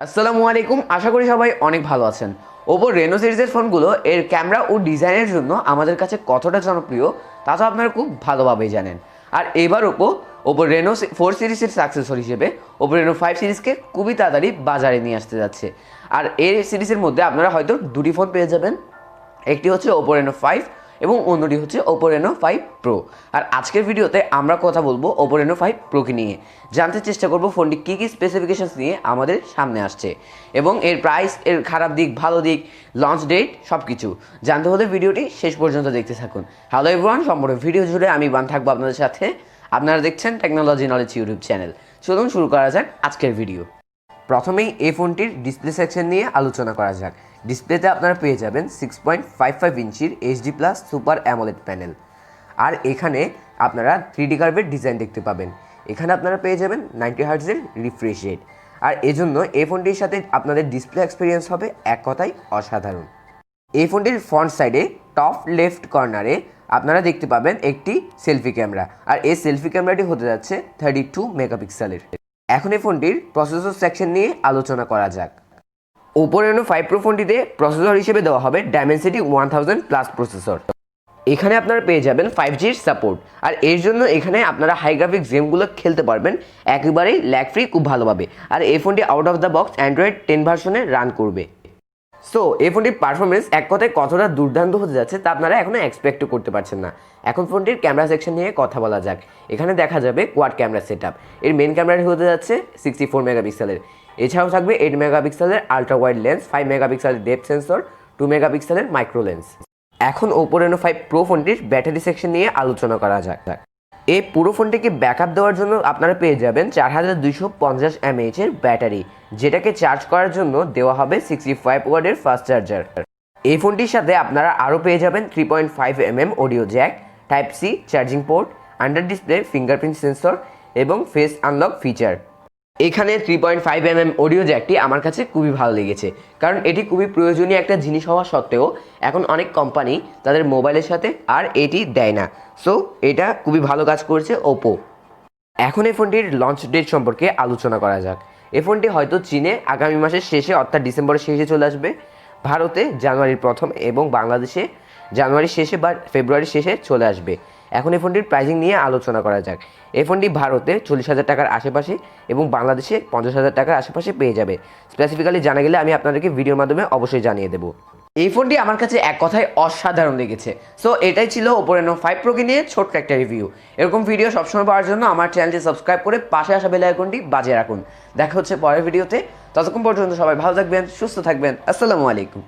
আসসালামু আলাইকুম, আশা করি সবাই অনেক ভালো আছেন। ওপো রেনো সিরিজের ফোনগুলো এর ক্যামেরা ও ডিজাইনের জন্য আমাদের কাছে কতটা জনপ্রিয় তা তো আপনারা খুব ভালোভাবেই জানেন। আর এবার ওপো রেনো 4 সিরিজের সাকসেসর হিসেবে ওপো রেনো 5 সিরিজকে খুবই তাড়াতাড়ি বাজারে নিয়ে আসতে যাচ্ছে। আর এই সিরিজের মধ্যে আপনারা হয়তো দুটি ফোন পেয়ে যাবেন, একটি হচ্ছে ওপো রেনো 5 এবং অন্যটি হচ্ছে ওপো রেনো 5 প্রো। আর আজকের ভিডিওতে আমরা কথা বলবো ওপো রেনো 5 প্রোকে নিয়ে, জানতে চেষ্টা করব ফোনটি কী কী স্পেসিফিকেশনস নিয়ে আমাদের সামনে আসছে এবং এর প্রাইস, এর খারাপ দিক, ভালো দিক, লঞ্চ ডেট সব কিছু জানতে হলে ভিডিওটি শেষ পর্যন্ত দেখতে থাকুন। হ্যালো এভরিওয়ান, সম্পূর্ণ ভিডিও জুড়ে আমি বান থাকবো আপনাদের সাথে। আপনারা দেখছেন টেকনোলজি নলেজ ইউটিউব চ্যানেল। চলুন শুরু করা যাক আজকের ভিডিও। প্রথমেই এই ফোনটির ডিসপ্লে সেকশন নিয়ে আলোচনা করা যাক। ডিসপ্লেতে আপনারা পেয়ে যাবেন 6.55 ইঞ্চির HD plus super AMOLED panel. আর এখানে আপনারা 3D কার্ভের ডিজাইন দেখতে পাবেন। এখানে আপনারা পেয়ে যাবেন 90 হার্টজের রিফ্রেশ রেট। আর এজন্য এই ফোনটির সাথে আপনাদের ডিসপ্লে এক্সপিরিয়েন্স হবে এক কথায় অসাধারণ। এই ফোনটির ফ্রন্ট সাইডে টপ লেফট কর্নারে আপনারা দেখতে পাবেন একটি সেলফি ক্যামেরা। আর এই সেলফি ক্যামেরাটি হতে যাচ্ছে 32 মেগাপিক্সেলের। এখন এই ফোনটির প্রসেসর সেকশন নিয়ে আলোচনা করা যাক। ওপো রেনো 5 প্রো ফোনটিতে প্রসেসর হিসেবে দেওয়া হবে ডাইমেনসিটি 1000 প্লাস প্রসেসর। এখানে আপনারা পেয়ে যাবেন 5Gর সাপোর্ট। আর এর জন্য এখানে আপনারা হাই গ্রাফিক্স গেমগুলো খেলতে পারবেন একেবারেই ল্যাগ ফ্রি, খুব ভালোভাবে। আর এই ফোনটি out of the box Android 10 ভার্সনে রান করবে। সো এই ফোনটির পারফরমেন্স এক কথায় কতটা দুর্দান্ত হতে যাচ্ছে তা আপনারা এখনও এক্সপেক্টও করতে পারছেন না। এখন ফোনটির ক্যামেরা সেকশন নিয়ে কথা বলা যাক। এখানে দেখা যাবে কোয়াড ক্যামেরা সেট আপ। এর মেন ক্যামেরাটি হতে যাচ্ছে 64 মেগাপিক্সেলের। এছাড়াও থাকবে 8 মেগাপিক্সেলের আলট্রা ওয়াইড লেন্স, 5 মেগাপিক্সেলের ডেপথ সেন্সর, 2 মেগাপিক্সেলের মাইক্রো লেন্স। এখন ওপো রেনো 5 প্রো ফোনটির ব্যাটারি সেকশন নিয়ে আলোচনা করা যাক। এই পুরো ফোনটিকে ব্যাকআপ দেওয়ার জন্য আপনারা পেয়ে যাবেন 4250 mAh এর ব্যাটারি, যেটাকে চার্জ করার জন্য দেওয়া হবে 65 ওয়াটের ফাস্ট চার্জার। এই ফোনটির সাথে আপনারা আরও পেয়ে যাবেন 3.5 audio jack, type C charging port, under display fingerprint sensor এবং ফেস আনলক ফিচার। এখানে 3.5 অডিও জ্যাকটি আমার কাছে খুবই ভালো লেগেছে, কারণ এটি খুবই প্রয়োজনীয় একটা জিনিস হওয়া সত্ত্বেও এখন অনেক কোম্পানি তাদের মোবাইলের সাথে আর এটি দেয় না। সো এটা খুবই ভালো কাজ করছে ওপো। এখন এই ফোনটির লঞ্চ ডেট সম্পর্কে আলোচনা করা যাক। এই ফোনটি হয়তো চীনে আগামী মাসের শেষে অর্থাৎ ডিসেম্বরের শেষে চলে আসবে, ভারতে জানুয়ারির প্রথম এবং বাংলাদেশে জানুয়ারির শেষে বা ফেব্রুয়ারির শেষে চলে আসবে। এখন এই ফোনটির প্রাইসিং নিয়ে আলোচনা করা যাক। এই ফোনটি ভারতে 40,000 টাকার আশেপাশে এবং বাংলাদেশে 50,000 টাকার আশেপাশে পেয়ে যাবে। স্পেসিফিক্যালি জানা গেলে আমি আপনাদেরকে ভিডিওর মাধ্যমে অবশ্যই জানিয়ে দেবো। এই ফোনটি আমার কাছে এক কথায় অসাধারণ লেগেছে। সো এটাই ছিল ওপো রেনো 5 প্রোকে নিয়ে ছোট্ট একটা রিভিউ। এরকম ভিডিও সবসময় পাওয়ার জন্য আমার চ্যানেলটি সাবস্ক্রাইব করে পাশে আসা বেল আইকনটি বাজিয়ে রাখুন। দেখা হচ্ছে পরের ভিডিওতে। ততক্ষণ পর্যন্ত সবাই ভালো থাকবেন, সুস্থ থাকবেন। আসসালামু আলাইকুম।